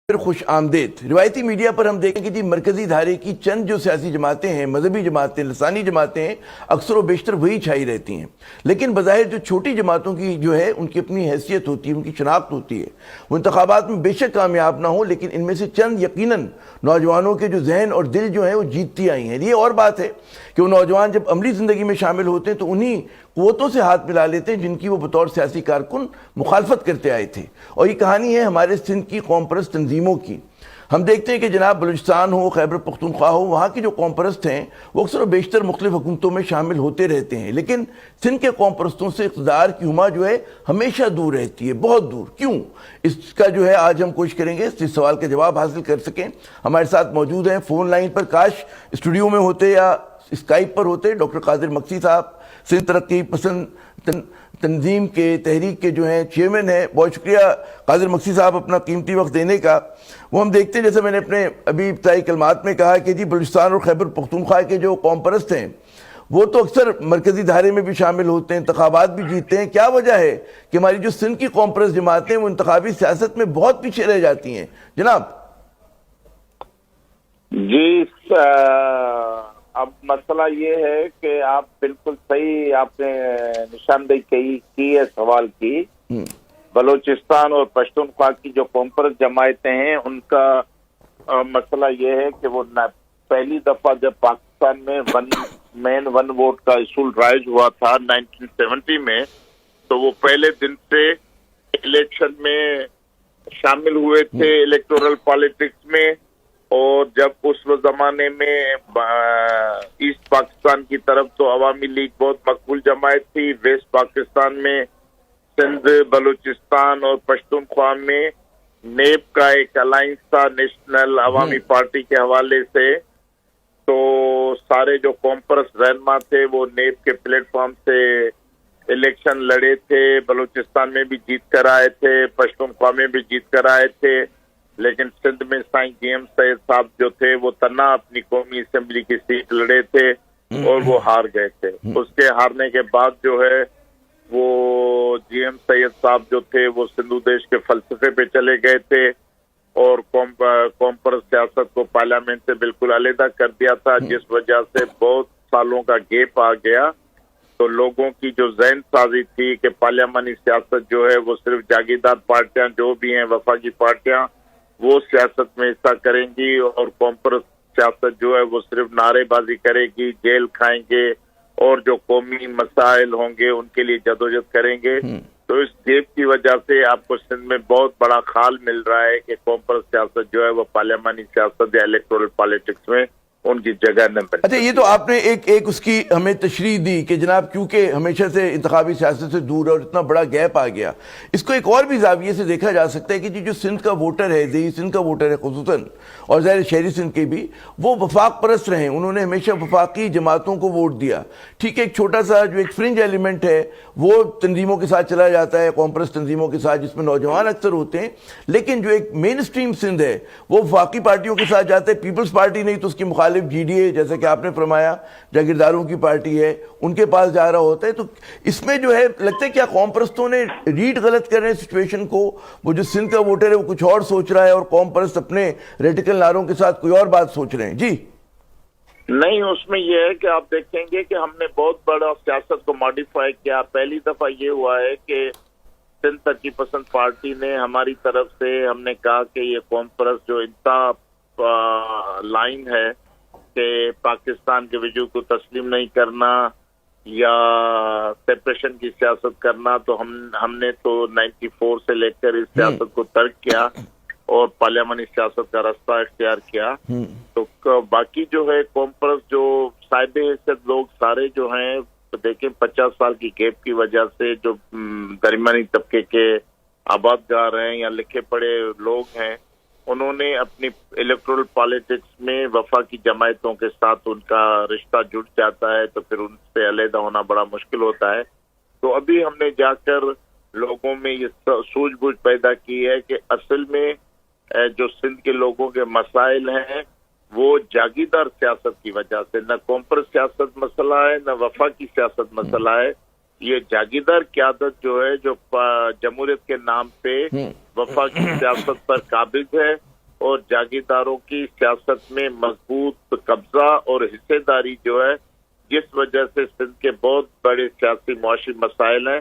پھر خوش آمدید۔ روایتی میڈیا پر ہم دیکھیں کہ جی مرکزی دھارے کی چند جو سیاسی جماعتیں ہیں، مذہبی جماعتیں، لسانی جماعتیں ہیں، اکثر و بیشتر وہی چھائی رہتی ہیں، لیکن بظاہر جو چھوٹی جماعتوں کی جو ہے ان کی اپنی حیثیت ہوتی ہے، ان کی شناخت ہوتی ہے۔ وہ انتخابات میں بے شک کامیاب نہ ہوں، لیکن ان میں سے چند یقیناً نوجوانوں کے جو ذہن اور دل جو ہیں وہ جیتتی آئی ہیں۔ یہ اور بات ہے کہ وہ نوجوان جب عملی زندگی میں شامل ہوتے ہیں تو انہی قوتوں سے ہاتھ ملا لیتے ہیں جن کی وہ بطور سیاسی کارکن مخالفت کرتے آئے تھے۔ اور یہ کہانی ہے ہمارے سندھ کی قوم پرست تنظیموں کی۔ ہم دیکھتے ہیں کہ جناب بلوچستان ہو، خیبر پختونخوا ہو، وہاں کی جو قوم پرست ہیں وہ اکثر و بیشتر مختلف حکومتوں میں شامل ہوتے رہتے ہیں، لیکن سندھ کے قوم پرستوں سے اقتدار کی ہما جو ہے ہمیشہ دور رہتی ہے، بہت دور۔ کیوں؟ اس کا جو ہے آج ہم کوشش کریں گے اس سوال کا جواب حاصل کر سکیں۔ ہمارے ساتھ موجود ہیں فون لائن پر، کاش اسٹوڈیو میں ہوتے یا اسکائپ پر ہوتے، ڈاکٹر قادر مکسی صاحب، سندھ ترقی پسند تنظیم کے تحریک کے جو ہیں چیئرمین ہیں۔ بہت شکریہ قادر مکسی صاحب اپنا قیمتی وقت دینے کا۔ وہ ہم دیکھتے ہیں جیسے میں نے اپنے ابھی ابتدائی کلمات میں کہا کہ جی بلوچستان اور خیبر پختونخوا کے جو قوم پرست ہیں وہ تو اکثر مرکزی دھارے میں بھی شامل ہوتے ہیں، انتخابات بھی جیتتے ہیں۔ کیا وجہ ہے کہ ہماری جو سندھ کی قوم پرست جماعتیں وہ انتخابی سیاست میں بہت پیچھے رہ جاتی ہیں جناب؟ جی اب مسئلہ یہ ہے کہ آپ بالکل صحیح آپ نے نشاندہی کی ہے سوال کی۔ بلوچستان اور پشتونخوا کی جو قوم پرست جماعتیں ہیں ان کا مسئلہ یہ ہے کہ وہ پہلی دفعہ جب پاکستان میں ون ووٹ کا اصول رائج ہوا تھا 1970 میں، تو وہ پہلے دن سے الیکشن میں شامل ہوئے تھے، الیکٹورل پالیٹکس میں۔ اور جب اس زمانے میں ایسٹ پاکستان کی طرف تو عوامی لیگ بہت مقبول جماعت تھی، ویسٹ پاکستان میں سندھ، بلوچستان اور پشتونخوا میں نیب کا ایک الائنس تھا نیشنل عوامی پارٹی کے حوالے سے۔ تو سارے جو قوم پرست رہنما تھے وہ نیب کے پلیٹ فارم سے الیکشن لڑے تھے، بلوچستان میں بھی جیت کر آئے تھے، پشتونخوا میں بھی جیت کر آئے تھے، لیکن سندھ میں سائیں جی ایم سید صاحب جو تھے وہ تنہا اپنی قومی اسمبلی کی سیٹ لڑے تھے اور وہ ہار گئے تھے۔ اس کے ہارنے کے بعد جو ہے وہ جی ایم سید صاحب جو تھے وہ سندھو دیش کے فلسفے پہ چلے گئے تھے اور قوم پرست سیاست کو پارلیمنٹ سے بالکل علیحدہ کر دیا تھا، جس وجہ سے بہت سالوں کا گیپ آ گیا۔ تو لوگوں کی جو ذہن سازی تھی کہ پارلیمانی سیاست جو ہے وہ صرف جاگیردار پارٹیاں جو بھی ہیں وفاقی پارٹیاں وہ سیاست میں حصہ کریں گی، اور قوم پرست سیاست جو ہے وہ صرف نعرے بازی کرے گی، جیل کھائیں گے اور جو قومی مسائل ہوں گے ان کے لیے جدوجہد کریں گے۔ تو اس گیپ کی وجہ سے آپ کو سندھ میں بہت بڑا خال مل رہا ہے کہ قوم پرست سیاست جو ہے وہ پارلیمانی سیاست یا الیکٹورل پالیٹکس میں ان کی جگہ نہ مل۔ اچھا، یہ تو آپ نے ایک اس کی ہمیں تشریح دی کہ جناب کیونکہ ہمیشہ سے انتخابی سیاست سے دور اور اتنا بڑا گیپ آ گیا۔ اس کو ایک اور بھی زاویے سے دیکھا جا سکتا ہے کہ جو سندھ کا ووٹر ہے، دیہی سندھ کا ووٹر ہے خصوصاً، اور ظاہر شہری سندھ کے بھی، وہ وفاق پرست رہے، انہوں نے ہمیشہ وفاقی جماعتوں کو ووٹ دیا۔ ٹھیک ہے، ایک چھوٹا سا جو ایک فرنج ایلیمنٹ ہے وہ تنظیموں کے ساتھ چلا جاتا ہے، قوم پرست تنظیموں کے ساتھ، جس میں نوجوان اکثر ہوتے ہیں، لیکن جو ایک مین اسٹریم سندھ ہے وہ وفاقی پارٹیوں کے ساتھ جاتا ہے۔ پیپلز پارٹی نہیں تو اس کی مخالف جی ڈی اے، جیسے کہ آپ نے فرمایا جاگیرداروں کی پارٹی ہے، ان کے پاس جا رہا ہوتا ہے۔ تو اس میں جو ہے لگتا ہے کیا قوم پرستوں نے ریڈ غلط کر رہے ہیں سچویشن کو؟ وہ جو سندھ کا ووٹر ہے وہ کچھ اور سوچ رہا ہے اور قوم پرست اپنے ریڈیکل نعروں کے ساتھ کوئی اور بات سوچ رہے ہیں؟ جی نہیں، اس میں یہ ہے کہ آپ دیکھیں گے کہ ہم نے بہت بڑا سیاست کو ماڈیفائی کیا۔ پہلی دفعہ یہ ہوا ہے کہ سندھ ترقی پسند پارٹی نے ہماری طرف سے ہم نے کہا کہ یہ قوم پرست جو انتہا لائن ہے کہ پاکستان کے وجود کو تسلیم نہیں کرنا یا سیپریشن کی سیاست کرنا، تو ہم نے تو 94 سے لے کر اس سیاست کو ترک کیا اور پارلیمانی سیاست کا راستہ اختیار کیا۔ تو باقی جو ہے قوم پرست جو صاحب حیثیت لوگ سارے جو ہیں، دیکھیں 50 سال کی گیپ کی وجہ سے جو درمیانی طبقے کے آبادگار ہیں یا لکھے پڑھے لوگ ہیں، انہوں نے اپنی الیکٹورل پالیٹکس میں وفاقی جماعتوں کے ساتھ ان کا رشتہ جڑ جاتا ہے، تو پھر ان سے علیحدہ ہونا بڑا مشکل ہوتا ہے۔ تو ابھی ہم نے جا کر لوگوں میں یہ سوجھ بوجھ پیدا کی ہے کہ اصل میں جو سندھ کے لوگوں کے مسائل ہیں وہ جاگیردار سیاست کی وجہ سے، نہ قوم پرست سیاست مسئلہ ہے نہ وفاقی سیاست مسئلہ ہے، یہ جاگیردار قیادت جو ہے جو جمہوریت کے نام پہ وفاقی سیاست پر قابض ہے اور جاگیرداروں کی سیاست میں مضبوط قبضہ اور حصے داری جو ہے، جس وجہ سے سندھ کے بہت بڑے سیاسی معاشی مسائل ہیں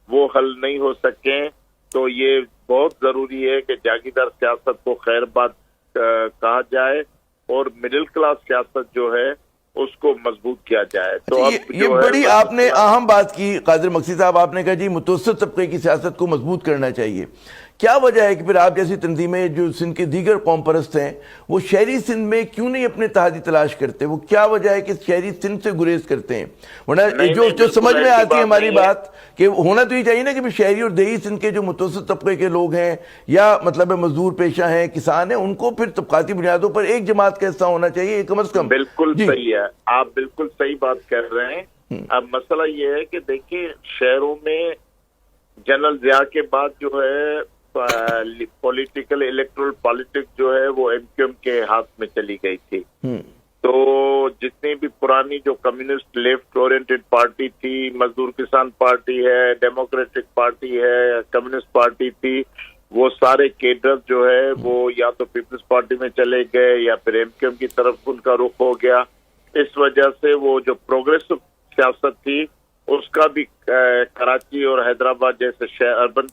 وہ حل نہیں ہو سکے، تو یہ بہت ضروری ہے کہ جاگیردار سیاست کو خیر بات کہا جائے اور مڈل کلاس سیاست جو ہے اس کو مضبوط کیا جائے۔ تو اب یہ بڑی آپ نے اہم بات کی قادر مقصد صاحب، آپ نے کہا جی متوسط طبقے کی سیاست کو مضبوط کرنا چاہیے۔ کیا وجہ ہے کہ پھر آپ جیسی تنظیمیں جو سندھ کے دیگر قوم پرست ہیں وہ شہری سندھ میں کیوں نہیں اپنے اتحادی تلاش کرتے؟ وہ کیا وجہ ہے کہ شہری سندھ سے گریز کرتے ہیں؟ ورنہ جو سمجھ میں آتی ہے ہماری بات کہ ہونا تو یہ چاہیے نا کہ شہری اور دیہی سندھ کے جو متوسط طبقے کے لوگ ہیں یا مطلب مزدور پیشہ ہیں، کسان ہیں، ان کو پھر طبقاتی بنیادوں پر ایک جماعت کا حصہ ہونا چاہیے کم از کم۔ بالکل صحیح ہے، آپ بالکل صحیح بات کر رہے ہیں۔ اب مسئلہ یہ ہے کہ دیکھیں شہروں میں جنرل ضیاء کے بعد جو ہے پولیٹیکل الیکٹرل پالیٹکس جو ہے وہ ایم کیو ایم کے ہاتھ میں چلی گئی تھی، تو جتنی بھی پرانی جو کمیونسٹ لیفٹ اورینٹڈ پارٹی تھی، مزدور کسان پارٹی ہے، ڈیموکریٹک پارٹی ہے، کمیونسٹ پارٹی تھی، وہ سارے کیڈر جو ہے وہ یا تو پیپلز پارٹی میں چلے گئے یا پھر ایم کیو ایم کی طرف ان کا رخ ہو گیا۔ اس وجہ سے وہ جو پروگریسو سیاست تھی اس کا بھی کراچی اور حیدرآباد جیسے اربن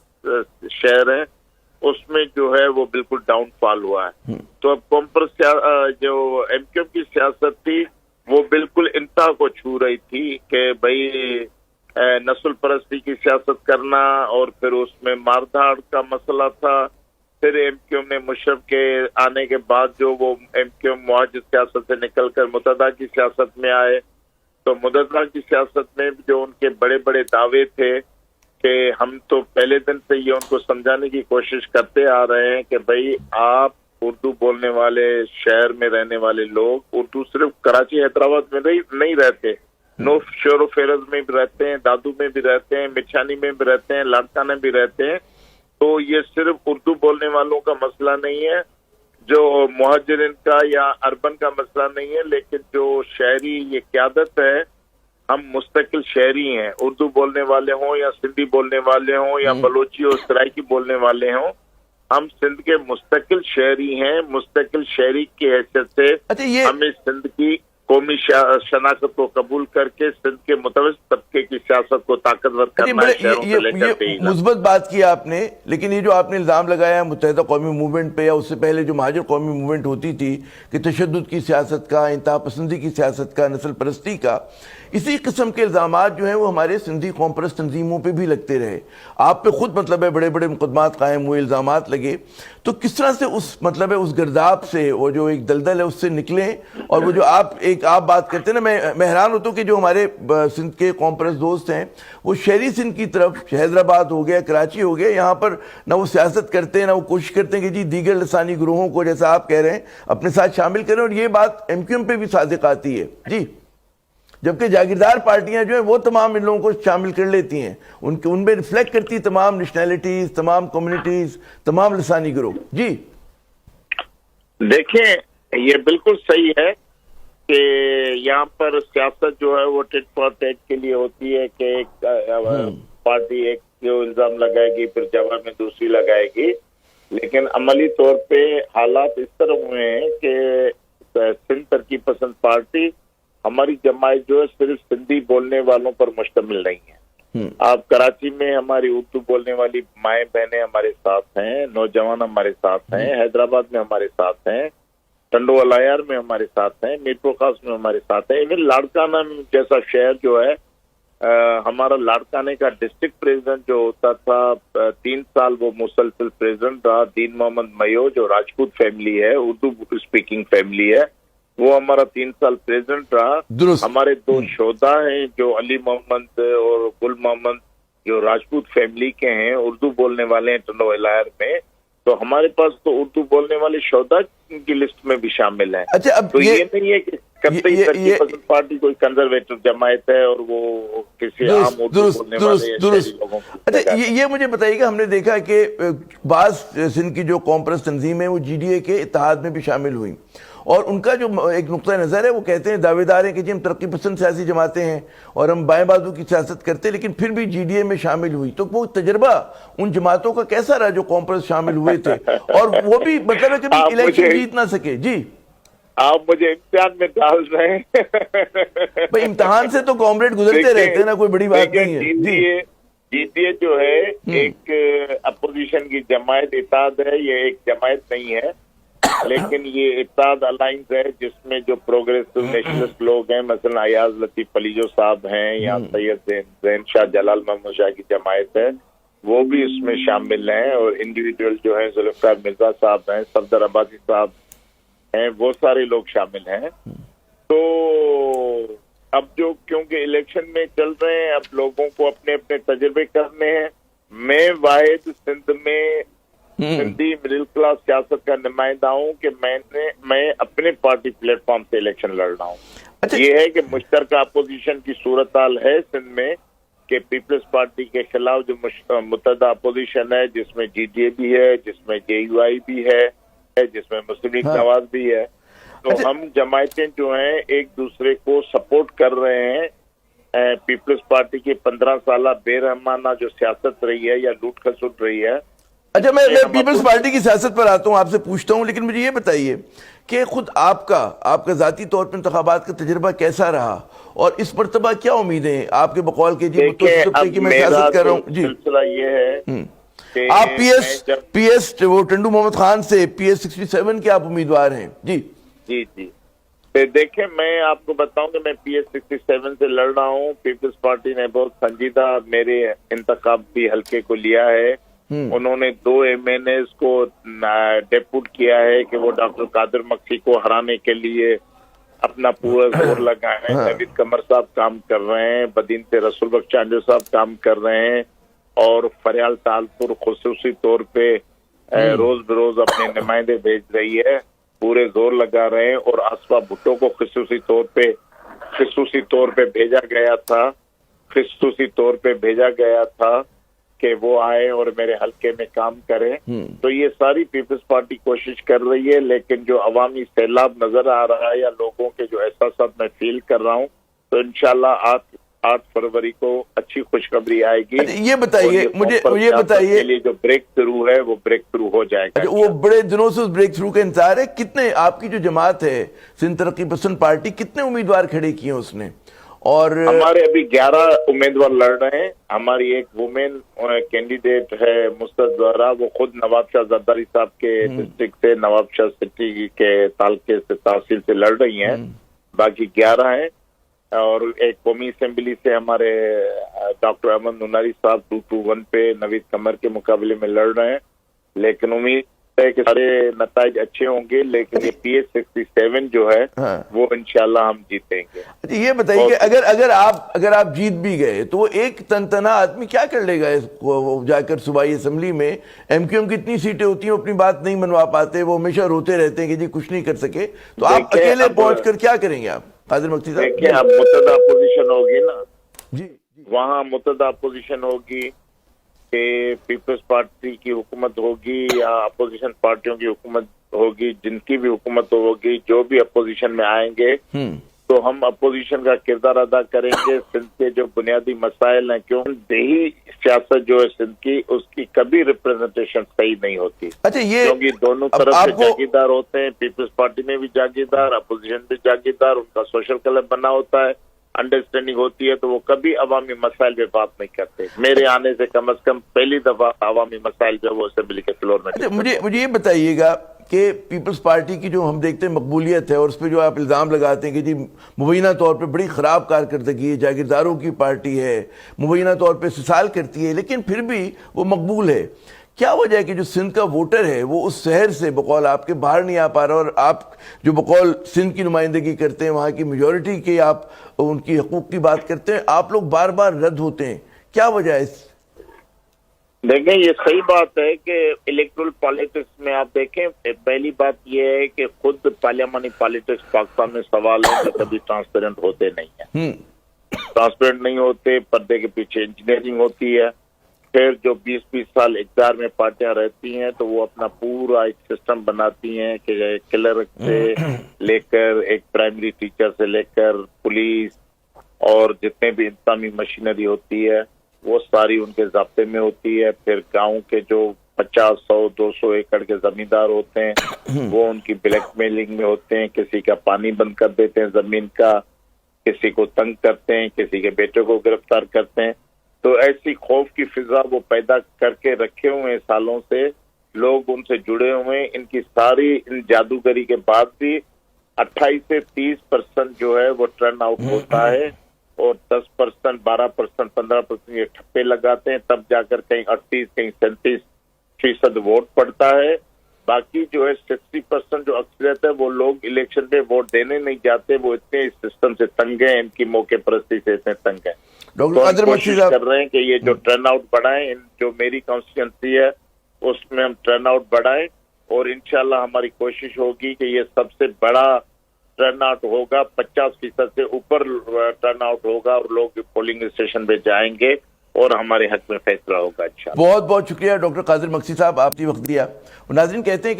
شہر ہیں اس میں جو ہے وہ بالکل ڈاؤن فال ہوا ہے۔ تو اب جو ایم کیو ایم کی سیاست تھی وہ بالکل انتہا کو چھو رہی تھی کہ بھائی نسل پرستی کی سیاست کرنا، اور پھر اس میں مار دھاڑ کا مسئلہ تھا۔ پھر ایم کیو ایم نے مشرف کے آنے کے بعد جو وہ ایم کیو ایم معاہد سیاست سے نکل کر متحدہ کی سیاست میں آئے، تو متحدہ کی سیاست میں جو ان کے بڑے بڑے دعوے تھے کہ ہم تو پہلے دن سے یہ ان کو سمجھانے کی کوشش کرتے آ رہے ہیں کہ بھائی آپ اردو بولنے والے شہر میں رہنے والے لوگ اردو صرف کراچی حیدرآباد میں نہیں رہتے، نو شور و فیرز میں بھی رہتے ہیں، دادو میں بھی رہتے ہیں، مچھانی میں بھی رہتے ہیں، لاڑکانہ بھی رہتے ہیں۔ تو یہ صرف اردو بولنے والوں کا مسئلہ نہیں ہے، جو مہاجرین کا یا اربن کا مسئلہ نہیں ہے، لیکن جو شہری یہ قیادت ہے، ہم مستقل شہری ہیں، اردو بولنے والے ہوں یا سندھی بولنے والے ہوں یا بلوچی اور سرائکی بولنے والے ہوں، ہم سندھ کے مستقل شہری ہیں۔ مستقل شہری کی حیثیت سے ہمیں سندھ کی قومی شناخت کو قبول کر کے سندھ کے متوسط طبقے کی سیاست کو طاقتور کرنا ہے، شہروں سے لے کر یہ مثبت بات کی آپ نے، لیکن یہ جو آپ نے الزام لگایا متحدہ قومی موومنٹ پہ یا اس سے پہلے جو مہاجر قومی موومنٹ ہوتی تھی کہ تشدد کی سیاست کا، انتہا پسندی کی سیاست کا، نسل پرستی کا، اسی قسم کے الزامات جو ہیں وہ ہمارے سندھی قوم پرست تنظیموں پہ بھی لگتے رہے۔ آپ پہ خود مطلب ہے بڑے بڑے مقدمات قائم ہوئے، الزامات لگے، تو کس طرح سے اس مطلب ہے اس گرداب سے وہ جو ایک دلدل ہے اس سے نکلیں؟ اور وہ جو آپ بات کرتے ہیں نا، میں حیران ہوتا ہوں کہ جو ہمارے سندھ کے قوم پرست دوست ہیں وہ شہری سندھ کی طرف، حیدرآباد ہو گیا، کراچی ہو گیا، یہاں پر نہ وہ سیاست کرتے ہیں نہ وہ کوشش کرتے ہیں کہ جی دیگر لسانی گروہوں کو جیسا آپ کہہ رہے ہیں اپنے ساتھ شامل کریں، اور یہ بات ایم کیو ایم پہ بھی صادق آتی ہے جی، جبکہ جاگیردار پارٹیاں جو ہیں وہ تمام ان لوگوں کو شامل کر لیتی ہیں، ان میں ریفلیکٹ کرتی تمام نیشنلٹیز، تمام کمیونٹیز، تمام لسانی گروہ۔ جی دیکھیں یہ بالکل صحیح ہے کہ یہاں پر سیاست جو ہے وہ ٹٹ فار ٹیٹ کے لیے ہوتی ہے کہ ایک پارٹی ایک جو الزام لگائے گی پھر جواب میں دوسری لگائے گی، لیکن عملی طور پہ حالات اس طرح ہوئے ہیں کہ سندھ ترقی پسند پارٹی ہماری جماعت جو ہے صرف سندھی بولنے والوں پر مشتمل نہیں ہے۔ آپ کراچی میں ہماری اردو بولنے والی مائیں بہنیں ہمارے ساتھ ہیں، نوجوان ہمارے ساتھ ہیں، حیدرآباد میں ہمارے ساتھ ہیں، ٹنڈو الایار میں ہمارے ساتھ ہیں، میرپور خاص میں ہمارے ساتھ ہیں، ایون لاڑکانہ جیسا شہر جو ہے ہمارا لاڑکانے کا ڈسٹرکٹ پریزیڈنٹ جو ہوتا تھا 3 سال وہ مسلسل پریزیڈنٹ رہا، دین محمد میو جو راجپوت فیملی ہے، اردو اسپیکنگ فیملی ہے، وہ ہمارا 3 سال پریزیڈنٹ رہا۔ ہمارے 2 شہدا ہیں جو علی محمد اور گل محمد جو راجپوت فیملی کے ہیں، اردو بولنے والے ہیں ٹنڈو الایار میں، تو ہمارے پاس تو اردو بولنے والے شہدا کی لسٹ میں بھی شامل ہیں۔ اچھا، اب تو یہ نہیں ہے کہ کبھی ترقی پسند پارٹی کوئی کنزرویٹو جماعت ہے اور وہ کسی عام اردو بولنے والے شہری لوگوں کو۔ اچھا یہ مجھے بتائیے کہ ہم نے دیکھا کہ بعض سندھ کی جو قوم پرست تنظیمیں وہ جی ڈی اے کے اتحاد میں بھی شامل ہوئیں، اور ان کا جو ایک نقطہ نظر ہے وہ کہتے ہیں دعوے دار ہیں کہ جی ہم ترقی پسند سیاسی جماعتیں ہیں اور ہم بائیں بازو کی سیاست کرتے ہیں، لیکن پھر بھی جی ڈی اے میں شامل ہوئی، تو وہ تجربہ ان جماعتوں کا کیسا رہا جو کانفرنس شامل ہوئے تھے اور وہ بھی مطلب ہے کہ الیکشن جیت نہ سکے؟ جی آپ مجھے امتحان میں ڈال رہے ہیں۔ بھئی امتحان سے تو کامریڈ گزرتے رہتے ہیں نا، کوئی بڑی بات نہیں ہے۔ جی ڈی اے جو ہے ایک اپوزیشن کی جماعت اتحاد ہے، یہ ایک جماعت نہیں ہے، لیکن یہ اتحاد الائنس ہے جس میں جو پروگریسو نیشنلسٹ لوگ ہیں، مثلا ایاز لطیف علیجو صاحب ہیں یا سید زین شاہ جلال محمد شاہ کی جماعت ہے، وہ بھی اس میں شامل ہیں، اور انڈیویجول جو ہیں ذوالفقار مرزا صاحب ہیں، صفدر عباسی صاحب ہیں، وہ سارے لوگ شامل ہیں۔ تو اب جو کیونکہ الیکشن میں چل رہے ہیں، اب لوگوں کو اپنے اپنے تجربے کرنے ہیں۔ میں واحد سندھ میں سندھی مڈل کلاس سیاست کا نمائندہ ہوں کہ میں اپنے پارٹی پلیٹ فارم سے الیکشن لڑ رہا ہوں۔ یہ ہے کہ مشترکہ اپوزیشن کی صورتحال ہے سندھ میں کہ پیپلز پارٹی کے خلاف جو متحدہ اپوزیشن ہے، جس میں جی ڈی اے بھی ہے، جس میں جے یو آئی بھی ہے، جس میں مسلم لیگ نواز بھی ہے، تو ہم جماعتیں جو ہیں ایک دوسرے کو سپورٹ کر رہے ہیں۔ پیپلز پارٹی کی 15 سالہ بے رحمانہ جو سیاست رہی ہے یا لوٹ کھسوٹ رہی ہے۔ اچھا، میں پیپلز پارٹی کی سیاست پر آتا ہوں، آپ سے پوچھتا ہوں، لیکن مجھے یہ بتائیے کہ خود آپ کا ذاتی طور پر انتخابات کا تجربہ کیسا رہا اور اس مرتبہ کیا امیدیں ہیں آپ کے بقول کے جی کہ میں سیاست کر رہا ہوں؟ جی سلسلہ یہ ہے آپ پی ایس وہ ٹنڈو محمد خان سے پی ایس 67 کے آپ امیدوار ہیں۔ جی جی جی دیکھیں، میں آپ کو بتاؤں کہ میں پی ایس 67 سے لڑ رہا ہوں۔ پیپلز پارٹی نے بہت سنجیدہ میرے انتخابی حلقے کو لیا ہے۔ انہوں نے 2 MNAs کو ڈیپوٹ کیا ہے کہ وہ ڈاکٹر قادر مکی کو ہرانے کے لیے اپنا پورا زور لگائے ہیں۔ نوید قمر صاحب کام کر رہے ہیں، بدین سے رسول بخش چانجو صاحب کام کر رہے ہیں، اور فریال تالپور خصوصی طور پہ روز بروز اپنے نمائندے بھیج رہی ہے، پورے زور لگا رہے ہیں، اور آصفہ بھٹو کو خصوصی طور پہ بھیجا گیا تھا کہ وہ آئے اور میرے حلقے میں کام کریں۔ تو یہ ساری پیپلز پارٹی کوشش کر رہی ہے، لیکن جو عوامی سیلاب نظر آ رہا ہے یا لوگوں کے جو احساسات میں فیل کر رہا ہوں، تو انشاءاللہ 8 فروری کو اچھی خوشخبری آئے گی۔ یہ بتائیے مجھے بتائیے جو بریک تھرو ہے وہ بریک تھرو ہو جائے گا۔ وہ بڑے دنوں سے اس بریک تھرو کا انتظار ہے۔ کتنے آپ کی جو جماعت ہے سندھ ترقی پسند پارٹی، کتنے امیدوار کھڑے کیے اس نے؟ اور ہمارے ابھی 11 امیدوار لڑ رہے ہیں۔ ہماری ایک وومین کینڈیڈیٹ ہے مستد زہرا، وہ خود نواب شاہ زرداری صاحب کے ڈسٹرکٹ سے، نواب شاہ سٹی کے تعلقے سے تحصیل سے لڑ رہی ہیں، باقی 11 ہیں۔ اور ایک قومی اسمبلی سے ہمارے ڈاکٹر احمد نناری صاحب 221 پہ نوید قمر کے مقابلے میں لڑ رہے ہیں، لیکن امید ہے کہ سارے نتائج اچھے ہوں گے، لیکن یہ پی ایس 67 جو ہے وہ انشاءاللہ ہم جیتیں گے۔ یہ بتائیے کہ اگر آپ جیت بھی گئے تو وہ ایک تنتنا آدمی کیا کر لے گا جا کر صوبائی اسمبلی میں؟ ایم کیو ایم کی اتنی سیٹیں ہوتی ہیں، وہ اپنی بات نہیں منوا پاتے، وہ ہمیشہ روتے رہتے ہیں کہ جی کچھ نہیں کر سکے، تو آپ اکیلے پہنچ کر کیا کریں گے آپ قادر مکی صاحب؟ دیکھیں، اب متحدہ اپوزیشن ہوگی نا، جی وہاں متحدہ اپوزیشن ہوگی کہ پیپلز پارٹی کی حکومت ہوگی یا اپوزیشن پارٹیوں کی حکومت ہوگی، جن کی بھی حکومت ہوگی، جو بھی اپوزیشن میں آئیں گے تو ہم اپوزیشن کا کردار ادا کریں گے۔ سندھ کے جو بنیادی مسائل ہیں، کیوں دیہی سیاست جو ہے سندھ کی، اس کی کبھی ریپرزنٹیشن صحیح نہیں ہوتی، کیونکہ دونوں طرف سے جاگیردار ہوتے ہیں۔ پیپلز پارٹی میں بھی جاگیردار، اپوزیشن بھی جاگیردار، ان کا سوشل کلب بنا ہوتا ہے، انڈرسٹینڈنگ ہوتی ہے، تو وہ کبھی عوامی مسائل پہ بات نہیں کرتے۔ میرے آنے سے کم از کم پہلی دفعہ عوامی مسائل جو وہ اسمبلی کے فلور میں۔ مجھے یہ بتائیے گا کہ پیپلز پارٹی کی جو ہم دیکھتے ہیں مقبولیت ہے، اور اس پہ جو آپ الزام لگاتے ہیں کہ جی مبینہ طور پہ بڑی خراب کارکردگی ہے، جاگیرداروں کی پارٹی ہے، مبینہ طور پہ استحصال کرتی ہے، لیکن پھر بھی وہ مقبول ہے، کیا وجہ ہے کہ جو سندھ کا ووٹر ہے وہ اس شہر سے بقول آپ کے باہر نہیں آ پا رہا، اور آپ جو بقول سندھ کی نمائندگی کرتے ہیں، وہاں کی میجورٹی کے آپ ان کی حقوق کی بات کرتے ہیں، آپ لوگ بار بار رد ہوتے ہیں، کیا وجہ ہے؟ دیکھیں، یہ صحیح بات ہے کہ الیکٹرل پالیٹکس میں آپ دیکھیں، پہلی بات یہ ہے کہ خود پارلیمانی پالیٹکس پاکستان میں سوال ہے کہ کبھی ٹرانسپیرنٹ ہوتے نہیں ہیں، ٹرانسپیرنٹ نہیں ہوتے، پردے کے پیچھے انجینئرنگ ہوتی ہے، پھر جو 20-20 سال اقتدار میں پارٹیاں رہتی ہیں تو وہ اپنا پورا ایک سسٹم بناتی ہیں کہ کلرک سے لے کر ایک پرائمری ٹیچر سے لے کر پولیس اور جتنے بھی انتظامی مشینری ہوتی ہے وہ ساری ان کے ضابطے میں ہوتی ہے. پھر گاؤں کے جو 50, 100, 200 ایکڑ کے زمیندار ہوتے ہیں وہ ان کی بلیک میلنگ میں ہوتے ہیں, کسی کا پانی بند کر دیتے ہیں زمین کا, کسی کو تنگ کرتے ہیں, کسی کے بیٹے کو گرفتار کرتے ہیں. تو ایسی خوف کی فضا وہ پیدا کر کے رکھے ہوئے ہیں سالوں سے, لوگ ان سے جڑے ہوئے ہیں. ان کی ساری ان جادوگری کے بعد بھی 28 سے 30% جو ہے وہ ٹرن آؤٹ ہوتا ہے اور 10%, 12%, 15% یہ ٹھپے لگاتے ہیں, تب جا کر کہیں 38, کہیں 37% ووٹ پڑتا ہے. باقی جو ہے 60% جو اکثریت ہے وہ لوگ الیکشن میں ووٹ دینے نہیں جاتے, وہ اتنے اس سسٹم سے تنگ ہیں, ان کی موقع پرستی سے اتنے تنگ ہیں. ڈاکٹر قادر مکسی کوشش صاحب کر رہے ہیں کہ یہ جو ٹرن آؤٹ بڑھائیں, جو میری کانسٹیٹوئنسی ہے اس میں ہم ٹرن آؤٹ بڑھائیں, اور انشاءاللہ ہماری کوشش ہوگی کہ یہ سب سے بڑا ٹرن آؤٹ ہوگا, 50% سے اوپر ٹرن آؤٹ ہوگا اور لوگ پولنگ اسٹیشن پہ جائیں گے اور ہمارے حق میں فیصلہ ہوگا انشاءاللہ. بہت بہت شکریہ ڈاکٹر قادر مکسی صاحب, آپ نے وقت دیا. اور ناظرین کہتے ہیں کہ